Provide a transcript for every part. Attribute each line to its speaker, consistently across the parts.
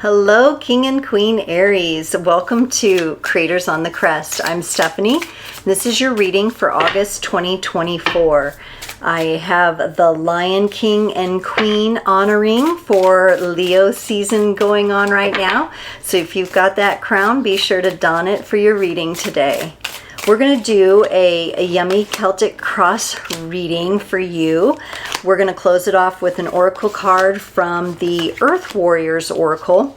Speaker 1: Hello, King and Queen Aries. Welcome to Creators on the Crest. I'm Stephanie. This is your reading for August 2024. I have the Lion, King, and Queen honoring for Leo season going on right now. So if you've got that crown, be sure to don it for your reading today. We're going to do a yummy Celtic cross reading for you. We're going to close it off with an oracle card from the Earth Warriors Oracle.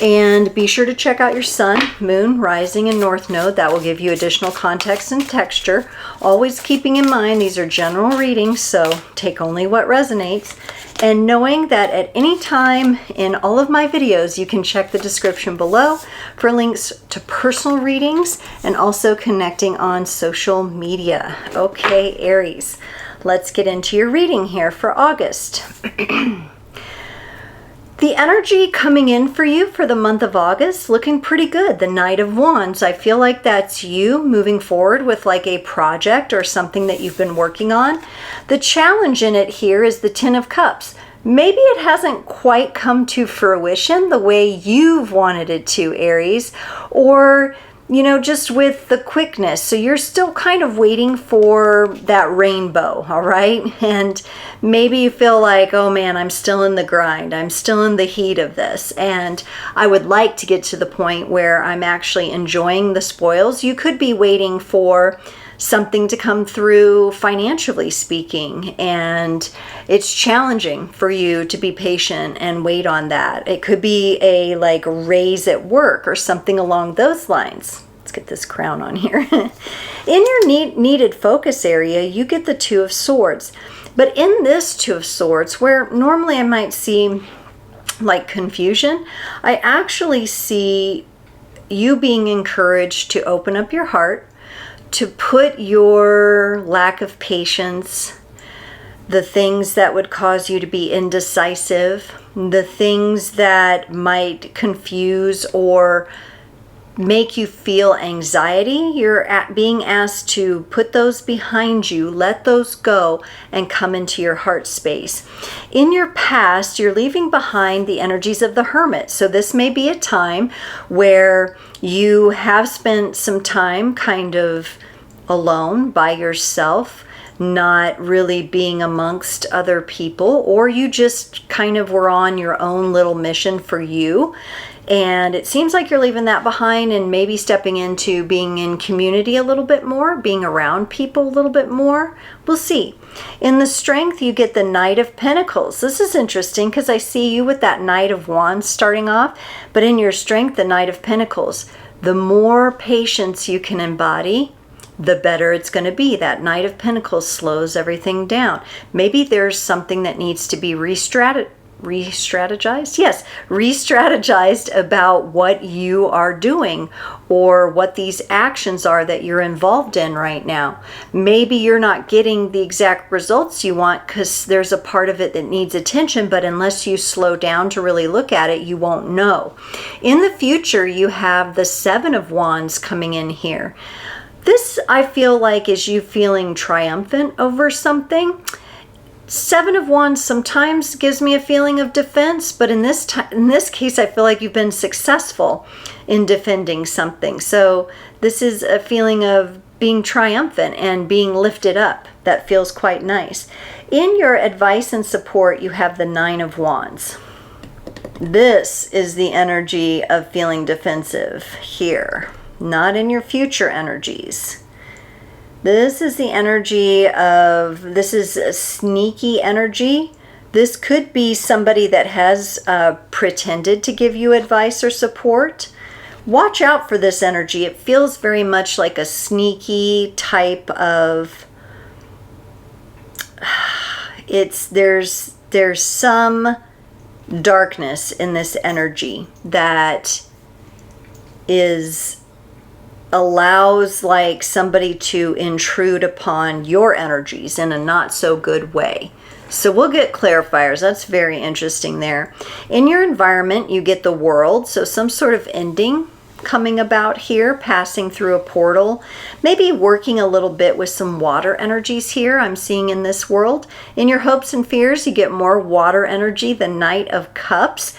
Speaker 1: And be sure to check out your sun, moon, rising, and north node. That will give you additional context and texture. Always keeping in mind these are general readings, so take only what resonates. And knowing that at any time in all of my videos, you can check the description below for links to personal readings and also connecting on social media. Okay, Aries, let's get into your reading here for August. The energy coming in for you for the month of August, looking pretty good. The Knight of Wands, I feel like that's you moving forward with like a project or something that you've been working on. The challenge in it here is the Ten of Cups. Maybe it hasn't quite come to fruition the way you've wanted it to, Aries, or just with the quickness. So you're still kind of waiting for that rainbow, all right? And maybe you feel like, oh man, I'm still in the grind. I'm still in the heat of this. And I would like to get to the point where I'm actually enjoying the spoils. You could be waiting for something to come through financially speaking, and it's challenging for you to be patient and wait on that. It could be a raise at work or something along those lines. Let's get this crown on here. In your needed focus area, you get the Two of Swords. But in this Two of Swords, where normally I might see like confusion, I actually see you being encouraged to open up your heart, to put your lack of patience, the things that would cause you to be indecisive, the things that might confuse or make you feel anxiety, you're being asked to put those behind you, let those go, and come into your heart space. In your past, you're leaving behind the energies of the Hermit. So this may be a time where you have spent some time kind of alone by yourself, not really being amongst other people, or you just kind of were on your own little mission for you. And it seems like you're leaving that behind and maybe stepping into being in community a little bit more, being around people a little bit more. We'll see. In the Strength, you get the Knight of Pentacles. This is interesting because I see you with that Knight of Wands starting off, but in your Strength, the Knight of Pentacles. The more patience you can embody, the better it's going to be. That Knight of Pentacles slows everything down. Maybe there's something that needs to be re-strategized? Yes, re-strategized about what you are doing or what these actions are that you're involved in right now. Maybe you're not getting the exact results you want because there's a part of it that needs attention, but unless you slow down to really look at it, you won't know. In the future, you have the Seven of Wands coming in here. This, I feel like, is you feeling triumphant over something. Seven of Wands sometimes gives me a feeling of defense, but in this case, I feel like you've been successful in defending something. So this is a feeling of being triumphant and being lifted up. That feels quite nice. In your advice and support, you have the Nine of Wands. This is the energy of feeling defensive here. Not in your future energies. This is the energy of, this is a sneaky energy. This could be somebody that has pretended to give you advice or support. Watch out for this energy. It feels very much like a sneaky type of, there's some darkness in this energy that allows like somebody to intrude upon your energies in a not so good way. So we'll get clarifiers. That's very interesting there. In your environment, you get the World. So some sort of ending coming about here, passing through a portal, maybe working a little bit with some water energies here I'm seeing in this world. In your hopes and fears, you get more water energy, the Knight of Cups.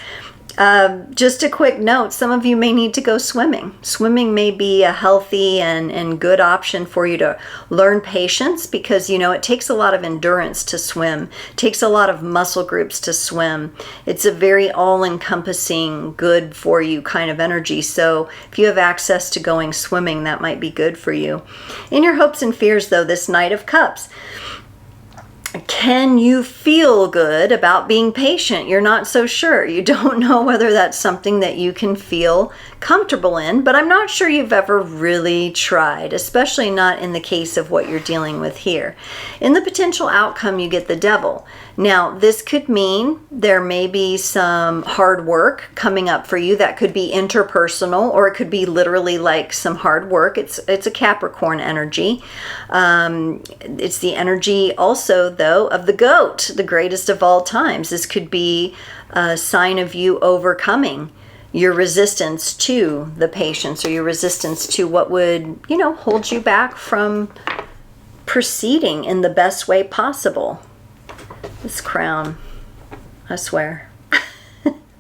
Speaker 1: Just a quick note, some of you may need to go swimming. Swimming may be a healthy and good option for you to learn patience, because, you know, it takes a lot of endurance to swim. It takes a lot of muscle groups to swim. It's a very all-encompassing, good for you kind of energy. So if you have access to going swimming, that might be good for you. In your hopes and fears, though, this Knight of Cups, can you feel good about being patient? You're not so sure. You don't know whether that's something that you can feel comfortable in, but I'm not sure you've ever really tried, especially not in the case of what you're dealing with here. In the potential outcome, you get the Devil. Now, this could mean there may be some hard work coming up for you. That could be interpersonal, or it could be literally like some hard work. It's a Capricorn energy. It's the energy also, though, of the goat, the greatest of all times. This could be a sign of you overcoming your resistance to the patience, or your resistance to what would, you know, hold you back from proceeding in the best way possible. This crown, I swear.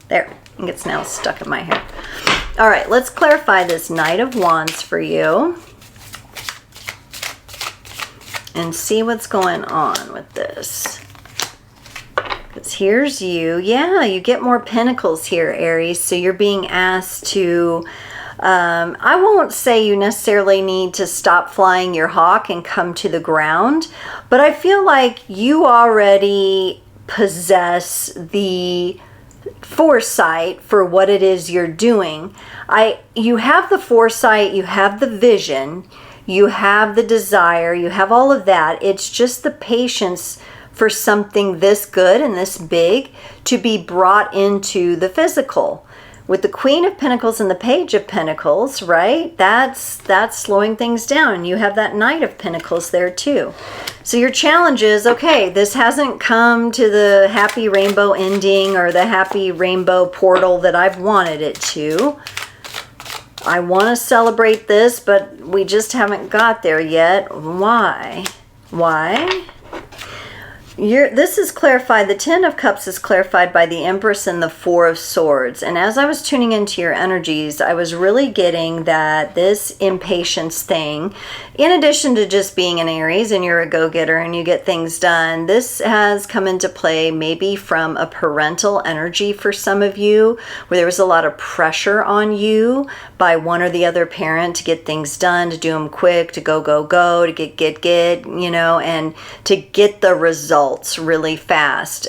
Speaker 1: There, it's now stuck in my hair. All right, let's clarify this Knight of Wands for you and see what's going on with this. Because here's you. Yeah, you get more pentacles here, Aries. So you're being asked to, I won't say you necessarily need to stop flying your hawk and come to the ground, but I feel like you already possess the foresight for what it is you're doing. You have the foresight, you have the vision, you have the desire, you have all of that. It's just the patience for something this good and this big to be brought into the physical. With the Queen of Pentacles and the Page of Pentacles, right? That's slowing things down. You have that Knight of Pentacles there too. So your challenge is, okay, this hasn't come to the happy rainbow ending or the happy rainbow portal that I've wanted it to. I want to celebrate this, but we just haven't got there yet. Why? Why? This is clarified. The Ten of Cups is clarified by the Empress and the Four of Swords. And as I was tuning into your energies, I was really getting that this impatience thing, in addition to just being an Aries and you're a go-getter and you get things done, this has come into play maybe from a parental energy for some of you, where there was a lot of pressure on you by one or the other parent to get things done, to do them quick, to go, to get, you know, and to get the results really fast.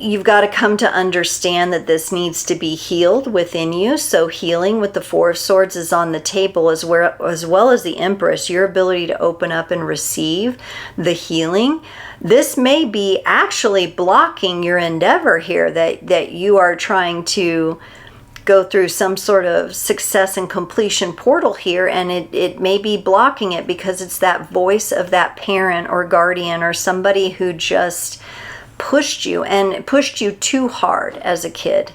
Speaker 1: You've got to come to understand that this needs to be healed within you. So healing with the Four of Swords is on the table, as well as the Empress, your ability to open up and receive the healing. This may be actually blocking your endeavor here, that you are trying to go through some sort of success and completion portal here, and it may be blocking it because it's that voice of that parent or guardian or somebody who just pushed you, and pushed you too hard as a kid.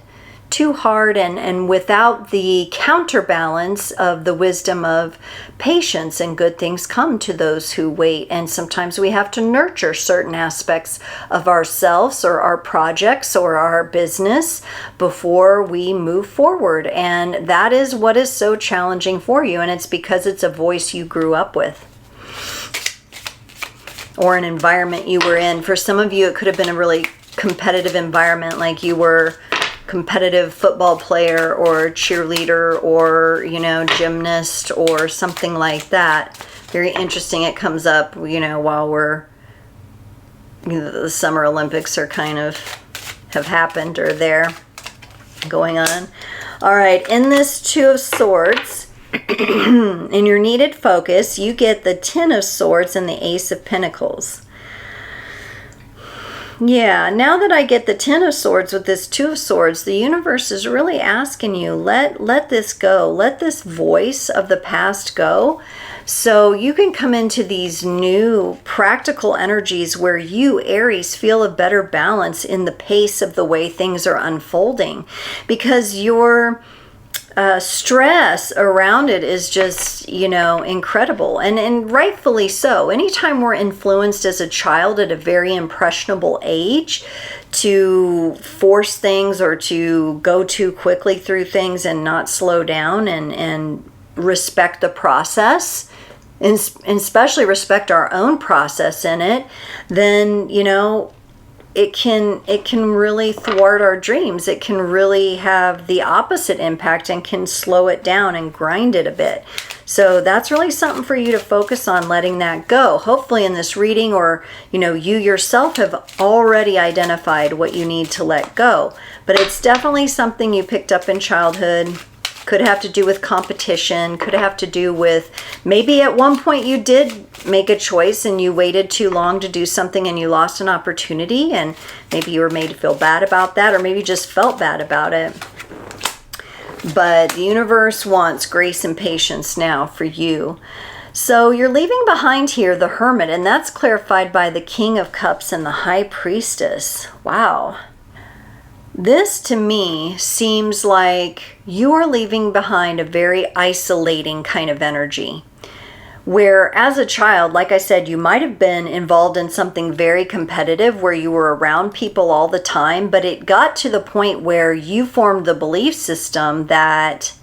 Speaker 1: Too hard, and without the counterbalance of the wisdom of patience, and good things come to those who wait. And sometimes we have to nurture certain aspects of ourselves or our projects or our business before we move forward. And that is what is so challenging for you. And it's because it's a voice you grew up with, or an environment you were in. For some of you, it could have been a really competitive environment, like you were competitive football player or cheerleader or, you know, gymnast or something like that. Very interesting. It comes up, you know, while we're, you know, the Summer Olympics are kind of have happened or they're going on. All right, in this Two of Swords, in your needed focus, you get the Ten of Swords and the Ace of Pentacles. Yeah, now that I get the Ten of Swords with this Two of Swords, the universe is really asking you, let this go. Let this voice of the past go, so you can come into these new practical energies where you, Aries, feel a better balance in the pace of the way things are unfolding, because you're stress around it is just, you know, incredible, and rightfully so. Anytime we're influenced as a child at a very impressionable age to force things or to go too quickly through things and not slow down and respect the process, and especially respect our own process in it, then, you know, it can really thwart our dreams. It can really have the opposite impact and can slow it down and grind it a bit. So that's really something for you to focus on, letting that go. Hopefully in this reading, or, you know, you yourself have already identified what you need to let go. But it's definitely something you picked up in childhood. Could have to do with competition, could have to do with maybe at one point you did make a choice and you waited too long to do something and you lost an opportunity, and maybe you were made to feel bad about that, or maybe you just felt bad about it. But the universe wants grace and patience now for you. So you're leaving behind here the Hermit, and that's clarified by the King of Cups and the High Priestess. Wow. This to me seems like you are leaving behind a very isolating kind of energy, where as a child, like I said, you might have been involved in something very competitive where you were around people all the time, but it got to the point where you formed the belief system that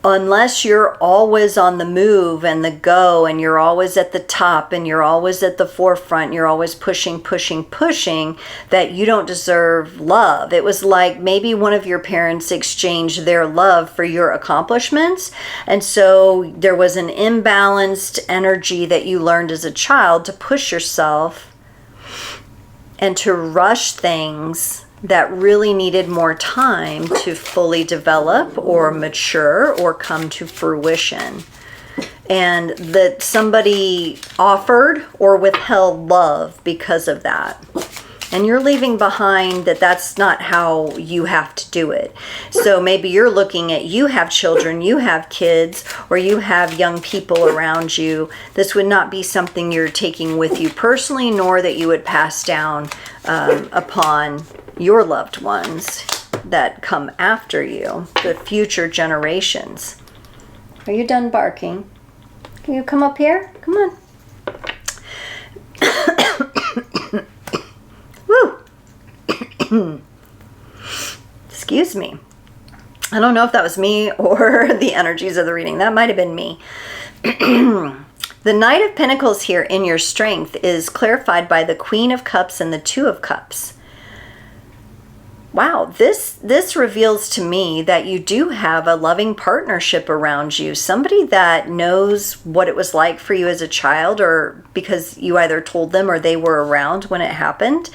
Speaker 1: unless you're always on the move and the go, and you're always at the top and you're always at the forefront, you're always pushing, that you don't deserve love. It was like maybe one of your parents exchanged their love for your accomplishments. And so there was an imbalanced energy that you learned as a child to push yourself and to rush things that really needed more time to fully develop or mature or come to fruition. And that somebody offered or withheld love because of that. And you're leaving behind that that's not how you have to do it. So maybe you're looking at, you have children, you have kids, or you have young people around you. This would not be something you're taking with you personally, nor that you would pass down upon your loved ones that come after you, the future generations. Are you done barking? Can you come up here? Come on. Woo! Excuse me. I don't know if that was me or the energies of the reading. That might have been me. The Knight of Pentacles here in your strength is clarified by the Queen of Cups and the Two of Cups. Wow, this reveals to me that you do have a loving partnership around you. Somebody that knows what it was like for you as a child, or because you either told them or they were around when it happened.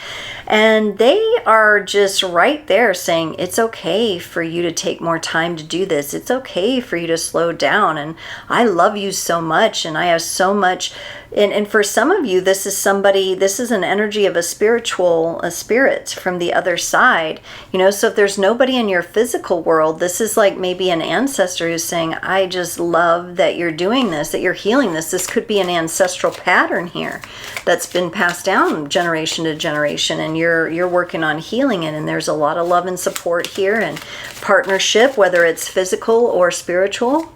Speaker 1: And they are just right there saying, it's okay for you to take more time to do this. It's okay for you to slow down. And I love you so much, and I have so much. And for some of you, this is an energy of a spirit from the other side. You know, so if there's nobody in your physical world, this is like maybe an ancestor who's saying, I just love that you're doing this, that you're healing this. This could be an ancestral pattern here that's been passed down generation to generation, and you're working on healing it. And there's a lot of love and support here, and partnership, whether it's physical or spiritual.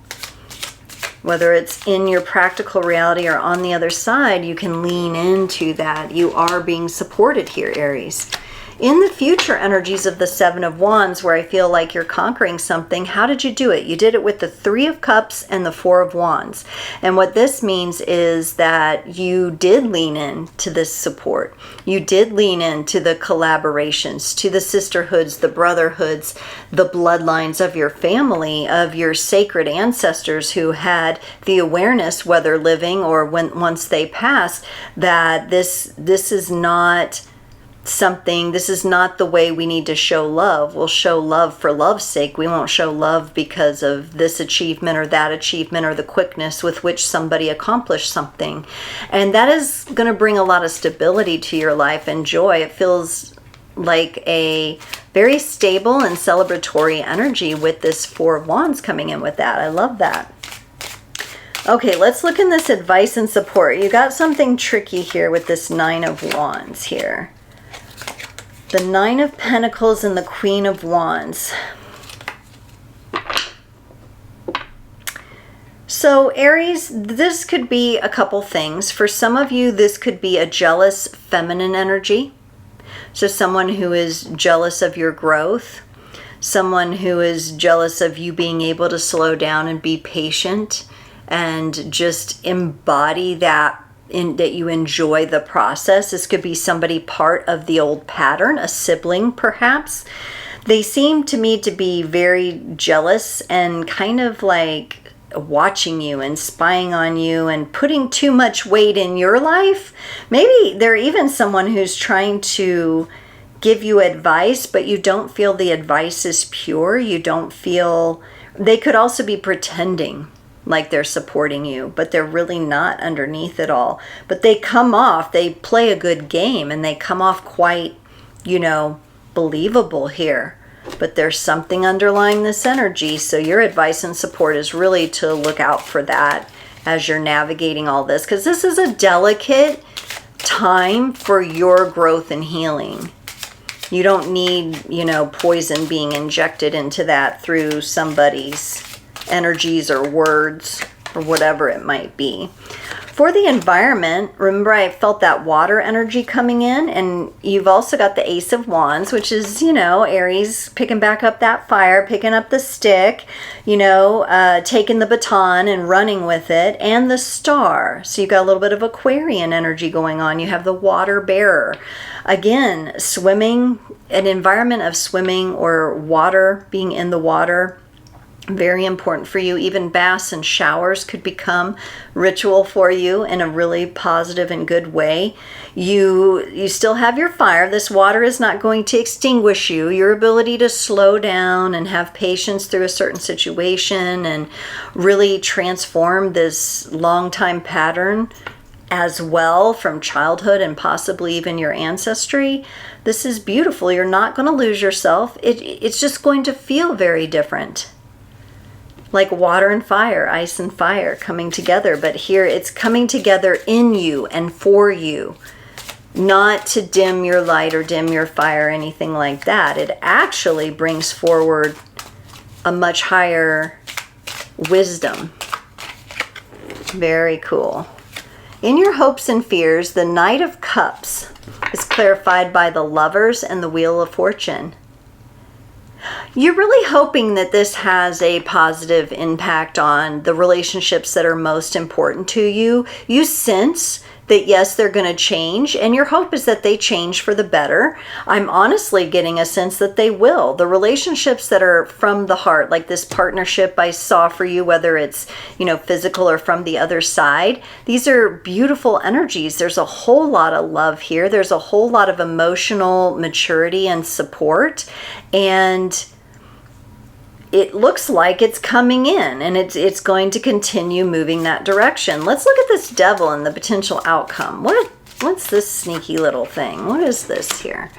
Speaker 1: Whether it's in your practical reality or on the other side, you can lean into that. You are being supported here, Aries. In the future energies of the Seven of Wands, where I feel like you're conquering something, how did you do it? You did it with the Three of Cups and the Four of Wands. And what this means is that you did lean in to this support. You did lean into the collaborations, to the sisterhoods, the brotherhoods, the bloodlines of your family, of your sacred ancestors who had the awareness, whether living or once they passed, that this is not something, this is not the way we need to show love. We'll show love for love's sake. We won't show love because of this achievement or that achievement or the quickness with which somebody accomplished something. And that is going to bring a lot of stability to your life and joy. It feels like a very stable and celebratory energy with this Four of Wands coming in with that. I love that. Okay, let's look in this advice and support. You got something tricky here with this Nine of Wands here. The Nine of Pentacles and the Queen of Wands. So Aries, this could be a couple things. For some of you, this could be a jealous feminine energy. So someone who is jealous of your growth, someone who is jealous of you being able to slow down and be patient and just embody that, that you enjoy the process. This could be somebody part of the old pattern, a sibling perhaps. They seem to me to be very jealous and kind of like watching you and spying on you and putting too much weight in your life. Maybe they're even someone who's trying to give you advice, but you don't feel the advice is pure. You don't feel, they could also be pretending like they're supporting you, but they're really not underneath it all. But they come off, they play a good game and they come off quite, you know, believable here. But there's something underlying this energy. So your advice and support is really to look out for that as you're navigating all this, because this is a delicate time for your growth and healing. You don't need, you know, poison being injected into that through somebody's energies or words or whatever it might be. For the environment, remember I felt that water energy coming in, and you've also got the Ace of Wands, which is, you know, Aries picking back up that fire, picking up the stick, you know, taking the baton and running with it, and the Star. So you've got a little bit of Aquarian energy going on. You have the water bearer. Again, swimming, an environment of swimming or water, being in the water. Very important for you. Even baths and showers could become ritual for you in a really positive and good way. You still have your fire. This water is not going to extinguish you. Your ability to slow down and have patience through a certain situation and really transform this long time pattern as well from childhood and possibly even your ancestry. This is beautiful. You're not going to lose yourself. It's just going to feel very different. Like water and fire, ice and fire coming together. But here it's coming together in you and for you, not to dim your light or dim your fire or anything like that. It actually brings forward a much higher wisdom. Very cool. In your hopes and fears, the Knight of Cups is clarified by the Lovers and the Wheel of Fortune. You're really hoping that this has a positive impact on the relationships that are most important to you. You sense that, yes, they're going to change, and your hope is that they change for the better. I'm honestly getting a sense that they will. The relationships that are from the heart, like this partnership I saw for you, whether it's, you know, physical or from the other side, these are beautiful energies. There's a whole lot of love here. There's a whole lot of emotional maturity and support, and it looks like it's coming in, and it's going to continue moving that direction. Let's look at this Devil and the potential outcome. What's this sneaky little thing? What is this here?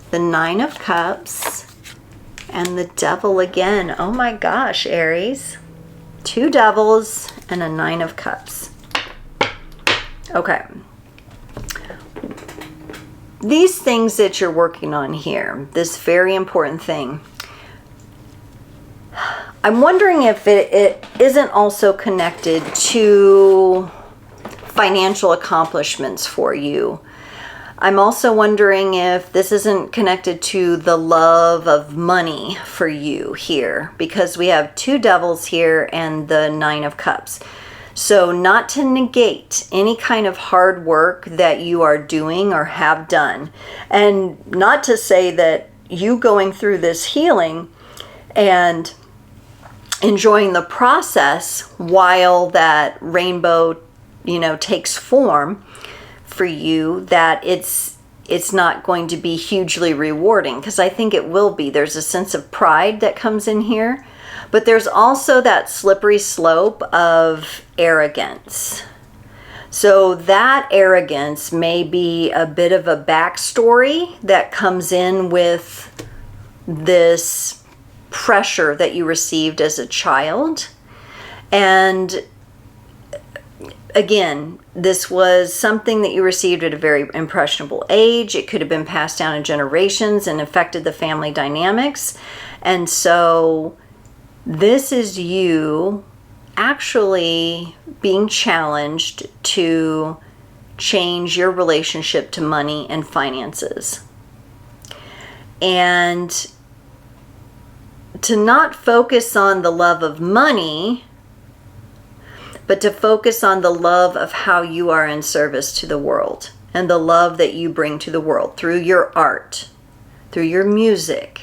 Speaker 1: The Nine of Cups and the Devil again. Oh my gosh, Aries. Two devils and a Nine of Cups. Okay. These things that you're working on here, this very important thing, I'm wondering if it isn't also connected to financial accomplishments for you. I'm also wondering if this isn't connected to the love of money for you here, because we have two devils here and the Nine of Cups. So not to negate any kind of hard work that you are doing or have done, and not to say that you going through this healing and enjoying the process while that rainbow, you know, takes form for you, that it's not going to be hugely rewarding, because I think it will be. There's a sense of pride that comes in here, but there's also that slippery slope of arrogance. So that arrogance may be a bit of a backstory that comes in with this pressure that you received as a child. And again, this was something that you received at a very impressionable age. It could have been passed down in generations and affected the family dynamics. And so this is you actually being challenged to change your relationship to money and finances. And to not focus on the love of money, but to focus on the love of how you are in service to the world and the love that you bring to the world through your art, through your music,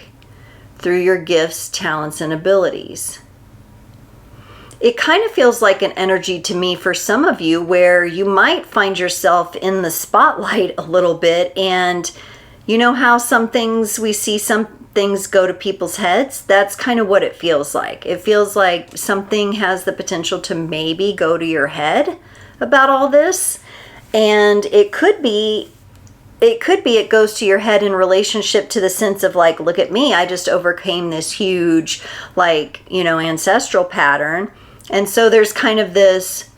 Speaker 1: through your gifts, talents, and abilities. It kind of feels like an energy to me for some of you where you might find yourself in the spotlight a little bit, and you know how we see some things go to people's heads? That's kind of what it feels like. It feels like something has the potential to maybe go to your head about all this. And it could be it goes to your head in relationship to the sense of like, look at me, I just overcame this huge, like, you know, ancestral pattern. And so there's kind of this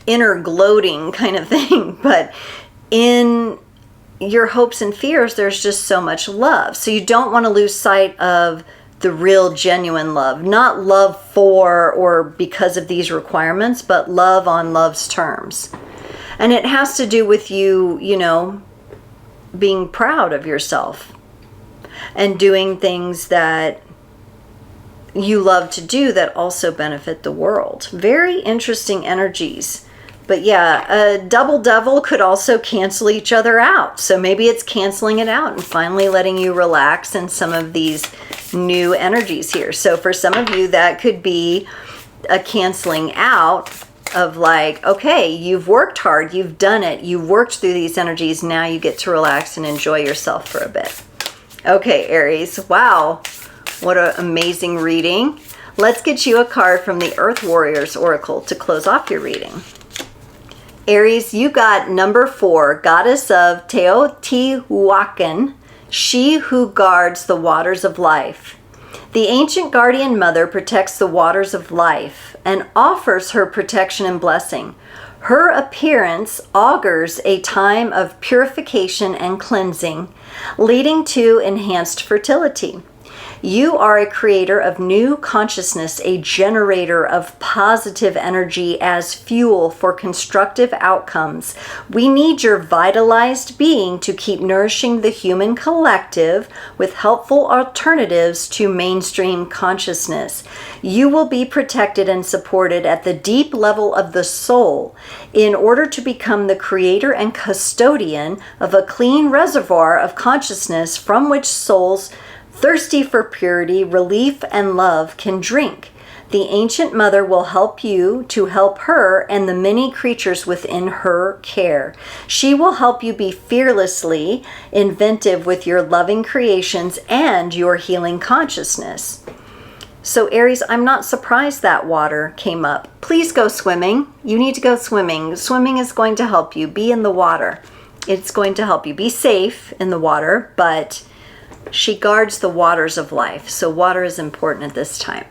Speaker 1: inner gloating kind of thing. But in your hopes and fears, there's just so much love. So you don't want to lose sight of the real genuine love, not love for or because of these requirements, but love on love's terms. And it has to do with you, you know, being proud of yourself and doing things that you love to do that also benefit the world. Very interesting energies. But yeah, a double devil could also cancel each other out. So maybe it's canceling it out and finally letting you relax in some of these new energies here. So for some of you, that could be a canceling out of like, okay, you've worked hard, you've done it, you've worked through these energies, now you get to relax and enjoy yourself for a bit. Okay, Aries, wow, what an amazing reading. Let's get you a card from the Earth Warriors Oracle to close off your reading. Aries, you got number 4, Goddess of Teotihuacan, she who guards the waters of life. The ancient guardian mother protects the waters of life and offers her protection and blessing. Her appearance augurs a time of purification and cleansing, leading to enhanced fertility. You are a creator of new consciousness, a generator of positive energy as fuel for constructive outcomes. We need your vitalized being to keep nourishing the human collective with helpful alternatives to mainstream consciousness. You will be protected and supported at the deep level of the soul in order to become the creator and custodian of a clean reservoir of consciousness from which souls thirsty for purity, relief, and love can drink. The ancient mother will help you to help her and the many creatures within her care. She will help you be fearlessly inventive with your loving creations and your healing consciousness. So Aries, I'm not surprised that water came up. Please go swimming. You need to go swimming. Swimming is going to help you. Be in the water. It's going to help you. Be safe in the water, but she guards the waters of life. So water is important at this time.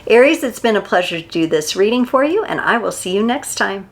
Speaker 1: Aries, it's been a pleasure to do this reading for you, and I will see you next time.